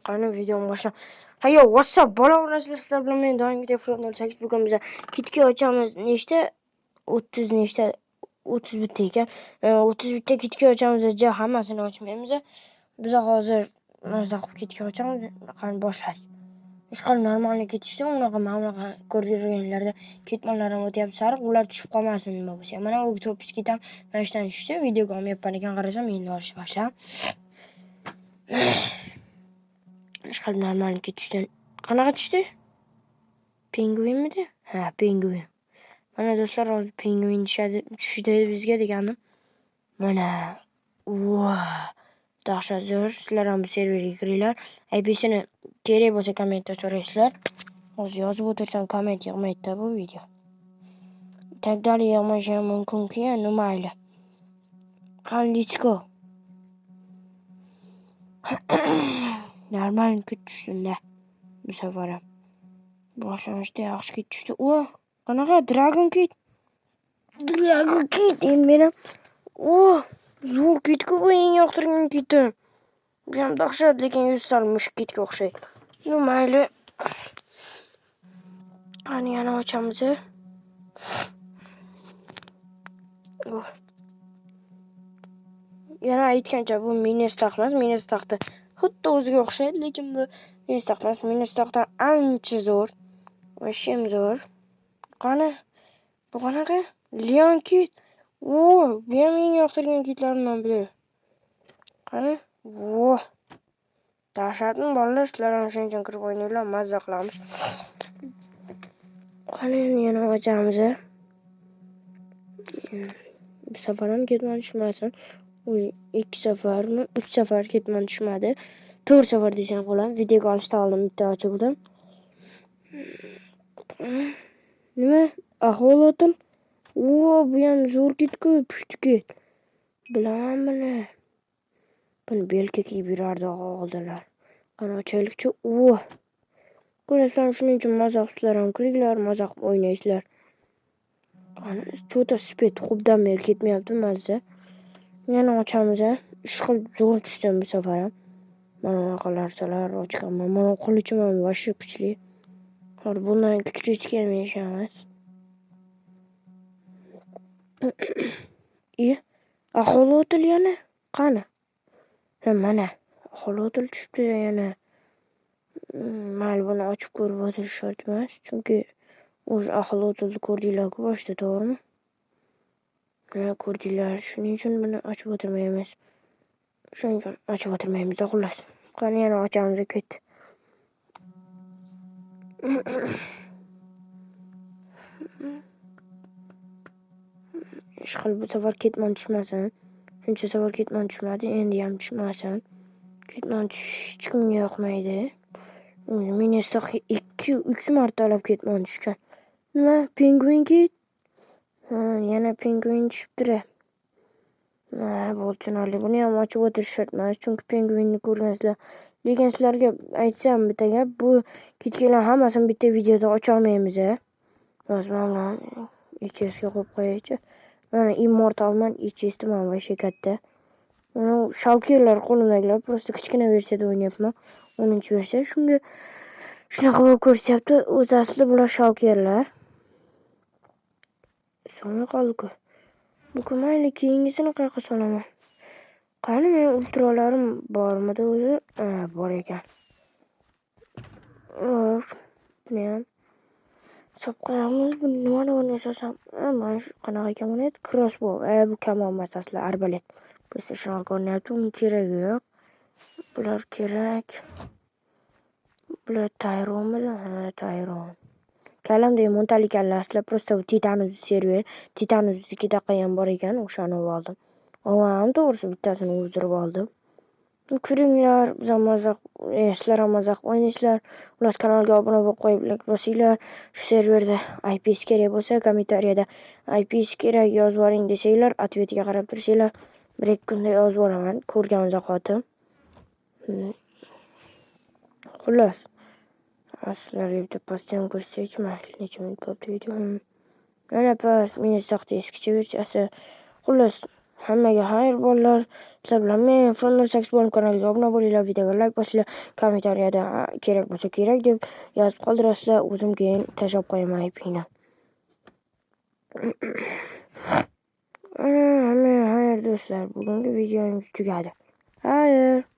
qani videomi boshla. Hayo, WhatsApp bola o'rnasizlar, sizlar bilan men doimgidek Frontnol 8 bugun biz kitga ochamiz. Nechta? 30 nechta? 30 bitta ekan. 30 bitta kitga ochamiz. Hammasini ochmaymiz. Biz hozir mazza qilib kitga ochamiz. Qani boshlaylik. Ishqilib normalni ketishdi, unaqa mamlaqa ko'rganlarda ketmonlar ham o'tyapti sariq, ular tushib qolmasin nima bo'lsa. Mana u to'pis ketam, mana ishdan tushdi, videoga olmayapman ekan, qarasam endi olish boshlab. Ishqilib normalni ketishdi. Qanaqa tushdi? Pingvinmidi? Ha, pingvin. Mana do'stlar, hozir pingvin tushdi bizga deganim. Mana dahshat zo'r. Sizlar ham bu serverga kiringlar. IP'sini kerak bo'lsa kommentda so'raysizlar. Hozir yozib o'tirsam komment yig'maydi bu video. Tagdali yig'mashi ham mumkin-ku, mayli. Qani, let's go. Normal kit tushdi. Bu safar ham. Boshlanishda yaxshi kit tushdi. Qanaqa Dragon kit? Dragon kit men ham. Zo'r kitku, bu eng yoqtirgan kitim. Bu ham dahshat, lekin yuzi sal mushuk kitga o'xshaydi. Mayli. Qani yana ochamiz. Yana aytgancha bu Ministaq emas, Ministaqda xuddi o'ziga o'xshaydi, lekin bu Ministaq emas, Ministaqdan ancha zo'r. Vashim zo'r. Qani, bu qanaqa? Leon kit. Bu ham eng yoqtirgan kitlarimdan biri. Qani? Dahshatmi bolalar, sizlar ham shuning uchun kirib o'ynanglar, mazza qilamiz. Qani yana ochamiz. Bu safar ham ketmon tushmasin. 2 safarmi, 3 safar ketmon tushmadi. 4 safar desam bo'ladi. Videoga olishda oldim, bitta ochildim. Nima? Axolotl. Bu ham zo'r kitku, pushti kit. Bilaman buni. Buni belga kiyib yurardi oldinlar. Qani ochaylikchi. Ko'rasizlar, shuning uchun mazza qilsizlar ham kiringlar, mazza qilib o'ynaysizlar. Qani, cho'ta spet xubdan beri ketmayapti mazza. Yana ochamiz. Ishqilib zo'r tushdim bu safar ham. Mana bunaqalar ochganman. Mana qilichim ham vashshi kuchli. Hozir bundan kuchli ham emas. Axolotl yana. Qani? Mana axolotl tushibdi yana. Mayli, buni ochib ko'rib o'tirish shart emas, chunki o'sha axolotlni ko'rdinglar-ku boshda, to'g'rimi? Ko'rdinglar, shuning uchun buni ochib o'tirmaymiz. Xullas. Qani yana ochamiz kit. Ishqilib bu safar ketmon tushmasin. Shuncha safar ketmon tushmadi, endi ham tushmasin. Ketmon tushish hech kimga yoqmaydi. Ministaq 2-3 martalab ketmon tushgan. Nima? Pingvin kit? Yana pingvin tushibdi. Bo'lchinarli. Buni ham ochib o'tirish shart emas, chunki pingvinni ko'rgansizlar. Lekin sizlarga aytsam bitta gap, bu kitlarning hammasini bitta videoda ocha olmaymiz. Hozir mana ichesiga qo'yib qo'yaychi. Mana immortalman, ichesda mana vashshe katta. Mana shalkerlar qo'limdagilar, prosta kichkina versiyada o'ynayapman. 10-versiya. Shunga shunaqa bo'lib ko'rsatyapti. O'zi aslida bular shalkerlar. Sona qoldi-ku. Bu mayli, keyingisini qayerga solaman? Qani, men ultralarim bormidi o'zi? Bor ekan. Buni ham sop qo'yamiz. Buni nimani o'ynasam? Mana shu qanaqa ekan buni? Crossbow. Bu kamon emas, asli arbalet. Bo'lsa shunaqa ko'rinyapti, uni keragi yo'q. Bular kerak. Bular Tyronmidi? Tyron. Kallamda montali kalla, asli prosta Titanus server. Titanusnikida ham bor ekan, o'shani oldim. Ham to'g'risi bittasini o'ldirib oldim. Kiringlar, sizlar ham mazza qilib o'ynaysizlar. Xullas, kanalga obuna bo'lib qo'yib, like bosinglar. Shu serverda IPs kerak bo'lsa, kommentariyada IPs kerak yozib yuboring desanglar, otvetga qarab tursanglar, 1-2 kunda yozib yuboraman, ko'rgan zahotim. Xullas, sizlarga bitta postdan ko'rsataychi, mayli, necha minut bo'libdi video. Mana pas Ministaqning eskicha versiyasi. Xullas, Hammaga xayr bolalar. Sizlar bilan men Frontal Sax bo'lib kanaliga obuna bo'linglar, videoga like bosinglar, kommentariyada kerak bo'lsa kerak deb yozib qoldirasizlar. O'zim keyin tashlab qo'yaman ipingni. Hammaga xayr do'stlar. Bugungi videomiz tugadi. Xayr.